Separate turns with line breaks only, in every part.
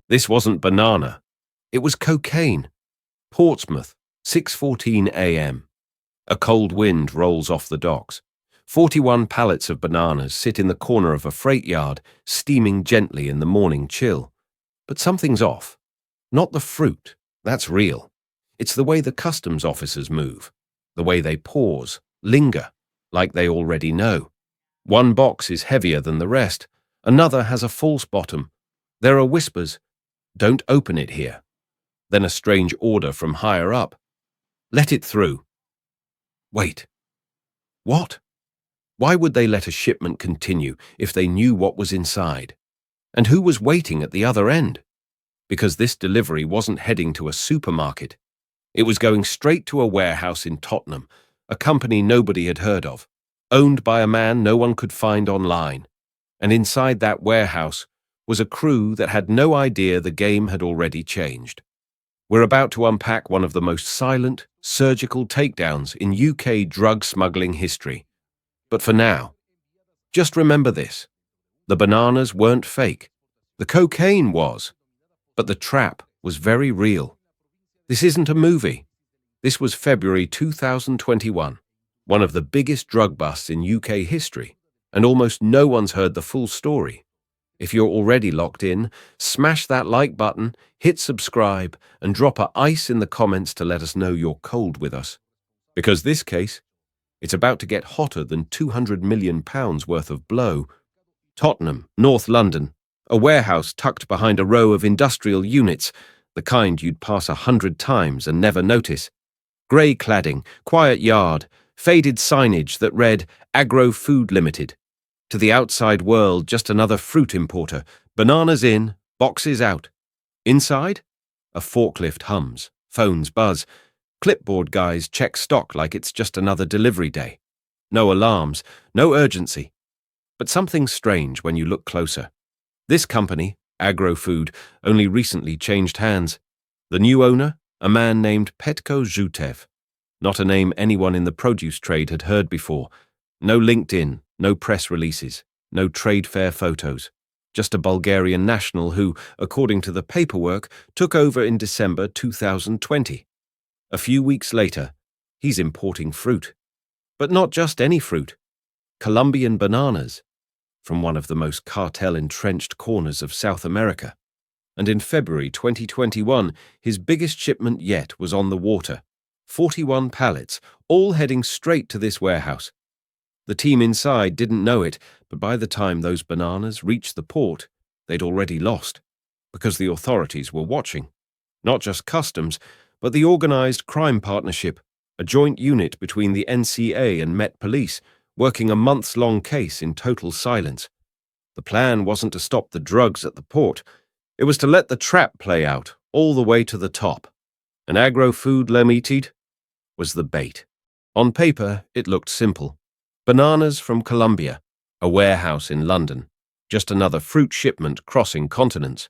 This wasn't banana. It was cocaine. Portsmouth, 6:14 a.m. A cold wind rolls off the docks. 41 pallets of bananas sit in the corner of a freight yard, steaming gently in the morning chill. But something's off. Not the fruit. That's real. It's the way the customs officers move. The way they pause, linger, like they already know. One box is heavier than the rest. Another has a false bottom. There are whispers. Don't open it here. Then a strange order from higher up. Let it through. Wait. What? Why would they let a shipment continue if they knew what was inside? And who was waiting at the other end? Because this delivery wasn't heading to a supermarket. It was going straight to a warehouse in Tottenham, a company nobody had heard of, owned by a man no one could find online. And inside that warehouse was a crew that had no idea the game had already changed. We're about to unpack one of the most silent, surgical takedowns in UK drug smuggling history. But for now, just remember this. The bananas weren't fake. The cocaine was. But the trap was very real. This isn't a movie. This was February 2021, one of the biggest drug busts in UK history, and almost no one's heard the full story. If you're already locked in, smash that like button, hit subscribe, and drop a ice in the comments to let us know you're cold with us. Because this case, it's about to get hotter than £200 million worth of blow. Tottenham, North London, a warehouse tucked behind a row of industrial units, the kind you'd pass 100 times and never notice. Grey cladding, quiet yard, faded signage that read Agro Food Ltd. To the outside world, just another fruit importer. Bananas in, boxes out. Inside? A forklift hums, phones buzz. Clipboard guys check stock like it's just another delivery day. No alarms, no urgency. But something's strange when you look closer. This company, Agro Food, only recently changed hands. The new owner, a man named Petko Zhutev. Not a name anyone in the produce trade had heard before. No LinkedIn, no press releases, no trade fair photos. Just a Bulgarian national who, according to the paperwork, took over in December 2020. A few weeks later, he's importing fruit. But not just any fruit. Colombian bananas. From one of the most cartel-entrenched corners of South America. And in February 2021, his biggest shipment yet was on the water. 41 pallets, all heading straight to this warehouse. The team inside didn't know it, but by the time those bananas reached the port, they'd already lost. Because the authorities were watching. Not just customs, but the organised crime partnership, a joint unit between the NCA and Met Police, working a months-long case in total silence. The plan wasn't to stop the drugs at the port. It was to let the trap play out all the way to the top. And Agro Food Ltd. was the bait. On paper, it looked simple. Bananas from Colombia, a warehouse in London. Just another fruit shipment crossing continents.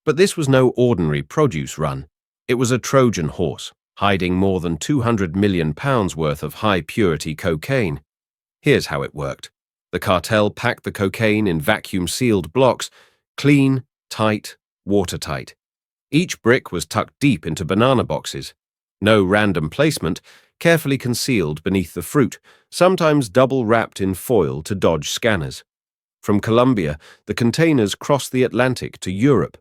But this was no ordinary produce run. It was a Trojan horse, hiding more than £200 million worth of high-purity cocaine. Here's how it worked. The cartel packed the cocaine in vacuum-sealed blocks, clean, tight, watertight. Each brick was tucked deep into banana boxes. No random placement, carefully concealed beneath the fruit, sometimes double-wrapped in foil to dodge scanners. From Colombia, the containers crossed the Atlantic to Europe,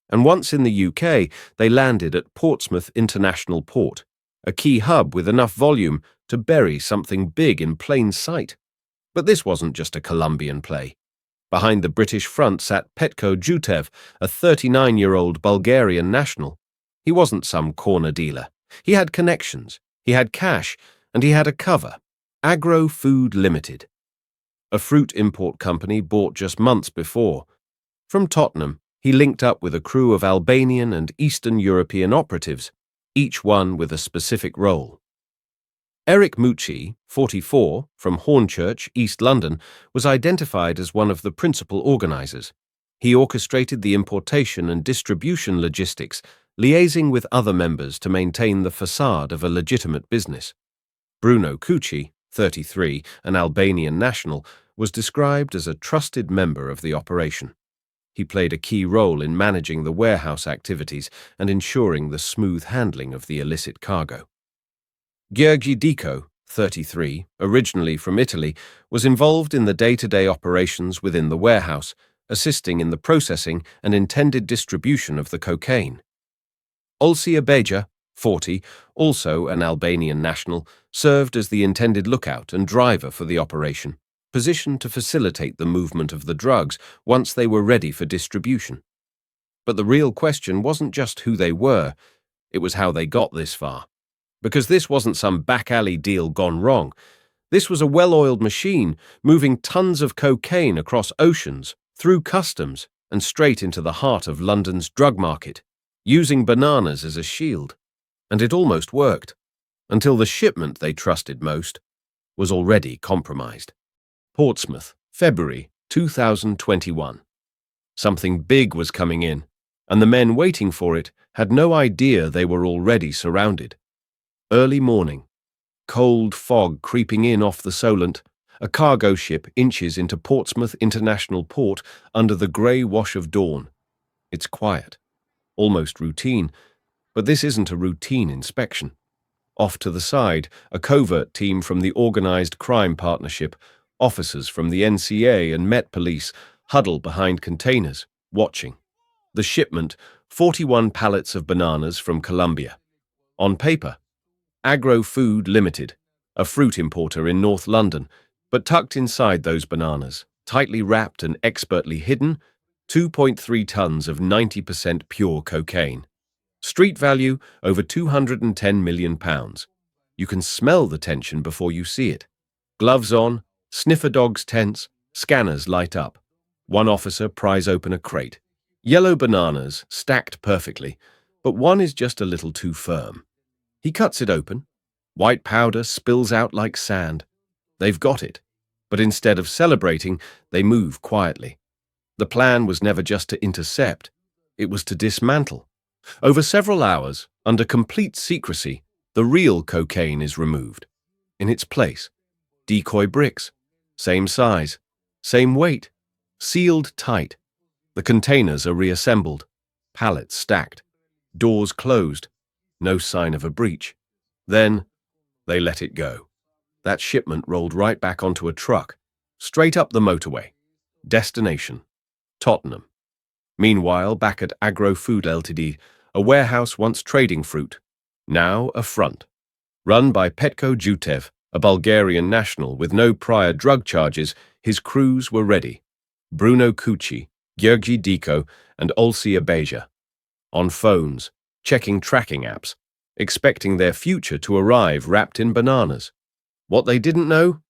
and once in the UK, they landed at Portsmouth International Port, a key hub with enough volume to bury something big in plain sight. But this wasn't just a Colombian play. Behind the British front sat Petko Zhutev, a 39-year-old Bulgarian national. He wasn't some corner dealer. He had connections, he had cash, and he had a cover. Agro Food Ltd. A fruit import company bought just months before. From Tottenham, he linked up with a crew of Albanian and Eastern European operatives, each one with a specific role. Eric Mucci, 44, from Hornchurch, East London, was identified as one of the principal organisers. He orchestrated the importation and distribution logistics, liaising with other members to maintain the facade of a legitimate business. Bruno Cucci, 33, an Albanian national, was described as a trusted member of the operation. He played a key role in managing the warehouse activities and ensuring the smooth handling of the illicit cargo. Diko, 33, originally from Italy, was involved in the day-to-day operations within the warehouse, assisting in the processing and intended distribution of the cocaine. Olsia Beja, 40, also an Albanian national, served as the intended lookout and driver for the operation, positioned to facilitate the movement of the drugs once they were ready for distribution. But the real question wasn't just who they were, it was how they got this far. Because this wasn't some back-alley deal gone wrong. This was a well-oiled machine moving tons of cocaine across oceans, through customs, and straight into the heart of London's drug market, using bananas as a shield. And it almost worked, until the shipment they trusted most was already compromised. Portsmouth, February 2021. Something big was coming in, and the men waiting for it had no idea they were already surrounded. Early morning, cold fog creeping in off the Solent, a cargo ship inches into Portsmouth International Port under the grey wash of dawn. It's quiet, almost routine, but this isn't a routine inspection. Off to the side, a covert team from the Organised Crime Partnership, officers from the NCA and Met Police huddle behind containers, watching. The shipment, 41 pallets of bananas from Colombia. On paper, Agro Food Ltd, a fruit importer in North London, but tucked inside those bananas, tightly wrapped and expertly hidden, 2.3 tons of 90% pure cocaine. Street value over £210 million. You can smell the tension before you see it. Gloves on, sniffer dogs tense, scanners light up. One officer pries open a crate. Yellow bananas, stacked perfectly, but one is just a little too firm. He cuts it open. White powder spills out like sand. They've got it. But instead of celebrating, they move quietly. The plan was never just to intercept. It was to dismantle. Over several hours, under complete secrecy, the real cocaine is removed. In its place, decoy bricks. Same size, same weight, sealed tight. The containers are reassembled. Pallets stacked. Doors closed. No sign of a breach. Then, they let it go. That shipment rolled right back onto a truck, straight up the motorway. Destination, Tottenham. Meanwhile, back at Agro Food Ltd, a warehouse once trading fruit, now a front. Run by Petko Zhutev, a Bulgarian national with no prior drug charges, his crews were ready. Bruno Cucci, Diko, and Olsia Beja. On phones, checking tracking apps, expecting their future to arrive wrapped in bananas. What they didn't know?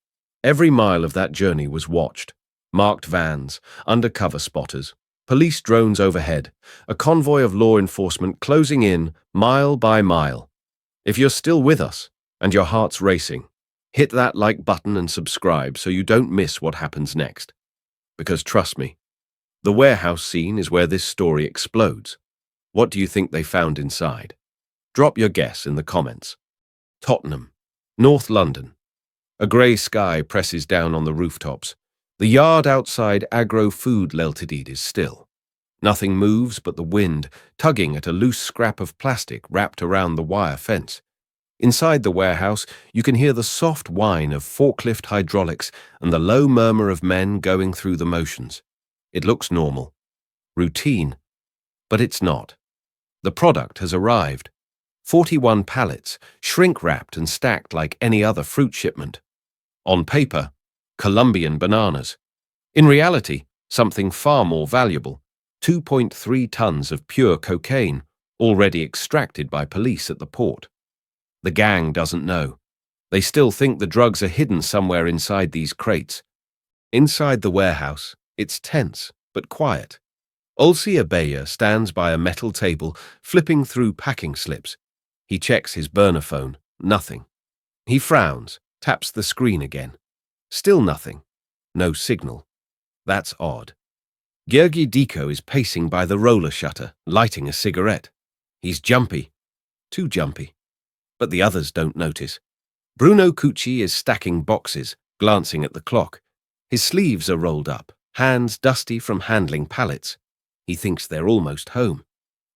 Every mile of that journey was watched. Marked vans, undercover spotters, police drones overhead, a convoy of law enforcement closing in mile by mile. If you're still with us and your heart's racing, hit that like button and subscribe so you don't miss what happens next. Because trust me, the warehouse scene is where this story explodes. What do you think they found inside? Drop your guess in the comments. Tottenham, North London. A grey sky presses down on the rooftops. The yard outside Agro Food Ltd is still. Nothing moves but the wind, tugging at a loose scrap of plastic wrapped around the wire fence. Inside the warehouse, you can hear the soft whine of forklift hydraulics and the low murmur of men going through the motions. It looks normal, routine, but it's not. The product has arrived. 41 pallets, shrink-wrapped and stacked like any other fruit shipment. On paper, Colombian bananas. In reality, something far more valuable, 2.3 tons of pure cocaine, already extracted by police at the port. The gang doesn't know. They still think the drugs are hidden somewhere inside these crates. Inside the warehouse, it's tense but quiet. Olsia Beja stands by a metal table, flipping through packing slips. He checks his burner phone. Nothing. He frowns, taps the screen again. Still nothing. No signal. That's odd. Diko is pacing by the roller shutter, lighting a cigarette. He's jumpy. Too jumpy. But the others don't notice. Bruno Cucci is stacking boxes, glancing at the clock. His sleeves are rolled up, hands dusty from handling pallets. He thinks they're almost home.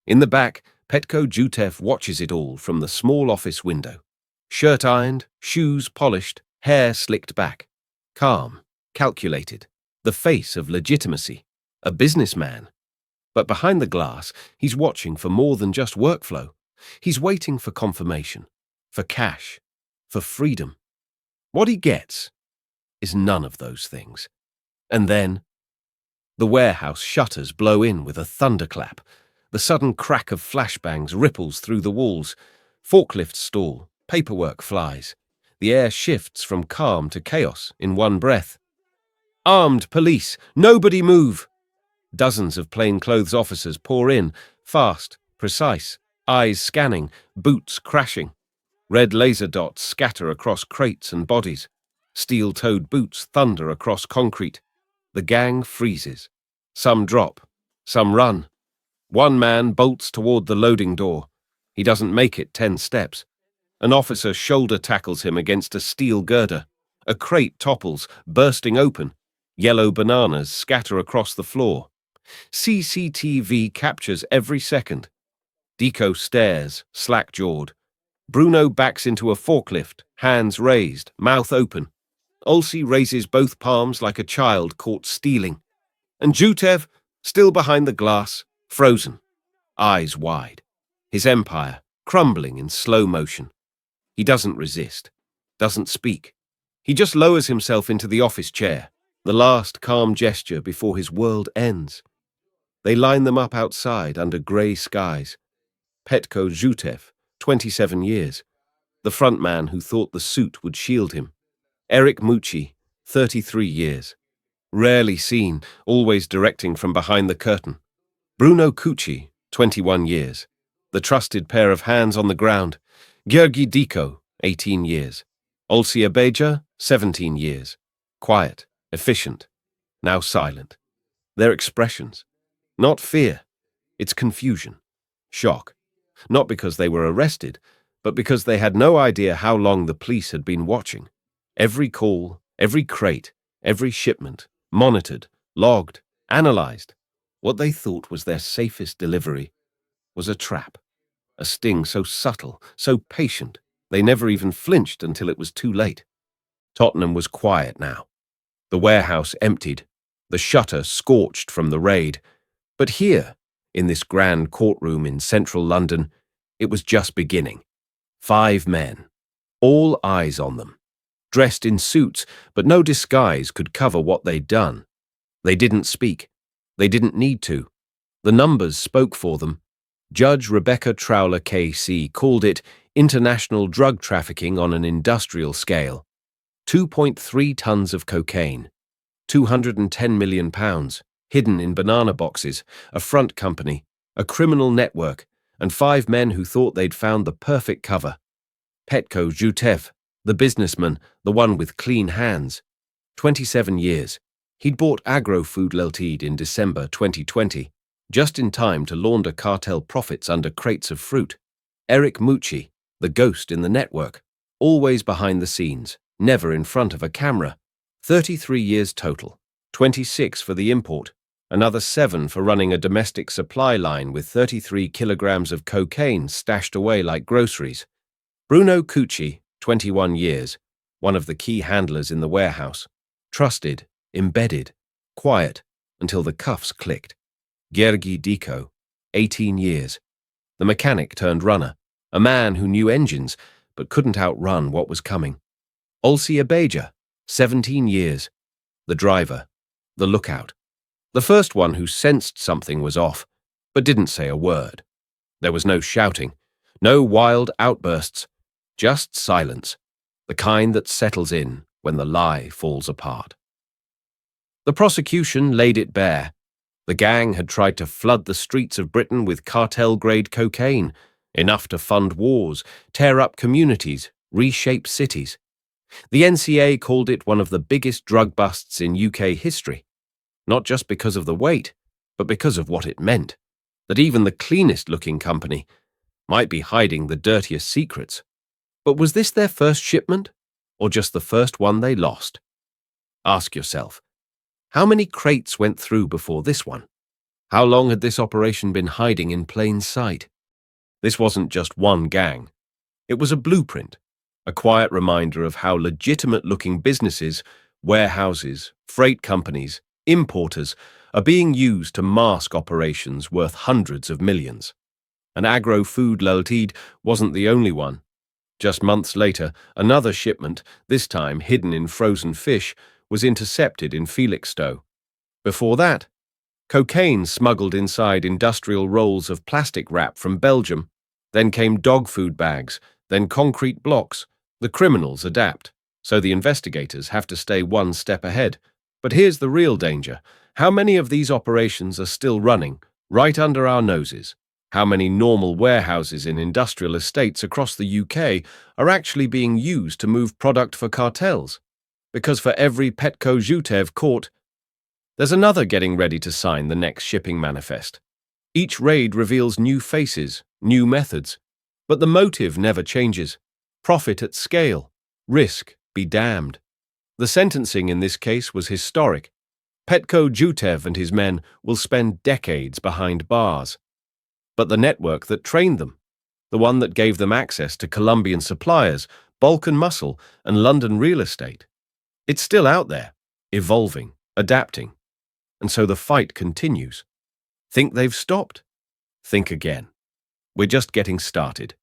In the back, Petko Zhutev watches it all from the small office window. Shirt ironed, shoes polished, hair slicked back. Calm, calculated, the face of legitimacy. A businessman. But behind the glass, he's watching for more than just workflow. He's waiting for confirmation, for cash, for freedom. What he gets is none of those things. And then, the warehouse shutters blow in with a thunderclap. The sudden crack of flashbangs ripples through the walls. Forklifts stall, paperwork flies. The air shifts from calm to chaos in one breath. Armed police, nobody move! Dozens of plainclothes officers pour in, fast, precise, eyes scanning, boots crashing. Red laser dots scatter across crates and bodies. Steel-toed boots thunder across concrete. The gang freezes. Some drop, some run. One man bolts toward the loading door. He doesn't make it 10 steps. An officer shoulder tackles him against a steel girder. A crate topples, bursting open. Yellow bananas scatter across the floor. CCTV captures every second. Deco stares, slack-jawed. Bruno backs into a forklift, hands raised, mouth open. Olsi raises both palms like a child caught stealing. And Zhutev, still behind the glass, frozen, eyes wide. His empire crumbling in slow motion. He doesn't resist, doesn't speak. He just lowers himself into the office chair, the last calm gesture before his world ends. They line them up outside under grey skies. Petko Zhutev, 27 years. The front man who thought the suit would shield him. Eric Mucci, 33 years. Rarely seen, always directing from behind the curtain. Bruno Cucci, 21 years. The trusted pair of hands on the ground. Gheorghe Diko, 18 years. Olsi Abeja, 17 years. Quiet, efficient, now silent. Their expressions. Not fear. It's confusion. Shock. Not because they were arrested, but because they had no idea how long the police had been watching. Every call, every crate, every shipment, monitored, logged, analyzed. What they thought was their safest delivery was a trap. A sting so subtle, so patient, they never even flinched until it was too late. Tottenham was quiet now. The warehouse emptied, the shutter scorched from the raid. But here, in this grand courtroom in central London, it was just beginning. 5 men, all eyes on them. Dressed in suits, but no disguise could cover what they'd done. They didn't speak. They didn't need to. The numbers spoke for them. Judge Rebecca Trowler KC called it international drug trafficking on an industrial scale. 2.3 tons of cocaine, £210 million, hidden in banana boxes, a front company, a criminal network, and 5 men who thought they'd found the perfect cover. Petko Zhutev, the businessman, the one with clean hands. 27 years. He'd bought Agro Food Ltd in December 2020, just in time to launder cartel profits under crates of fruit. Eric Mucci, the ghost in the network, always behind the scenes, never in front of a camera. 33 years total, 26 for the import, another 7 for running a domestic supply line with 33 kilograms of cocaine stashed away like groceries. Bruno Cucci, 21 years, one of the key handlers in the warehouse. Trusted, embedded, quiet, until the cuffs clicked. Gheorghe Diko, 18 years. The mechanic turned runner, a man who knew engines but couldn't outrun what was coming. Olsi Abeja, 17 years. The driver, the lookout. The first one who sensed something was off, but didn't say a word. There was no shouting, no wild outbursts, just silence, the kind that settles in when the lie falls apart. The prosecution laid it bare. The gang had tried to flood the streets of Britain with cartel-grade cocaine, enough to fund wars, tear up communities, reshape cities. The NCA called it one of the biggest drug busts in UK history, not just because of the weight, but because of what it meant, that even the cleanest-looking company might be hiding the dirtiest secrets. But was this their first shipment, or just the first one they lost? Ask yourself, how many crates went through before this one? How long had this operation been hiding in plain sight? This wasn't just one gang. It was a blueprint, a quiet reminder of how legitimate-looking businesses, warehouses, freight companies, importers are being used to mask operations worth hundreds of millions. And Agro Food Ltd wasn't the only one. Just months later, another shipment, this time hidden in frozen fish, was intercepted in Felixstowe. Before that, cocaine smuggled inside industrial rolls of plastic wrap from Belgium. Then came dog food bags, then concrete blocks. The criminals adapt, so the investigators have to stay one step ahead. But here's the real danger. How many of these operations are still running, right under our noses? How many normal warehouses in industrial estates across the UK are actually being used to move product for cartels? Because for every Petko Zhutev caught, there's another getting ready to sign the next shipping manifest. Each raid reveals new faces, new methods, but the motive never changes. Profit at scale, risk be damned. The sentencing in this case was historic. Petko Zhutev and his men will spend decades behind bars. But the network that trained them, the one that gave them access to Colombian suppliers, Balkan muscle, and London real estate, it's still out there, evolving, adapting. And so the fight continues. Think they've stopped? Think again. We're just getting started.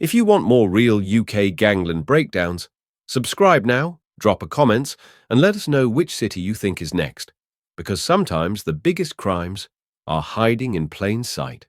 If you want more real UK gangland breakdowns, subscribe now, drop a comment, and let us know which city you think is next, because sometimes the biggest crimes are hiding in plain sight.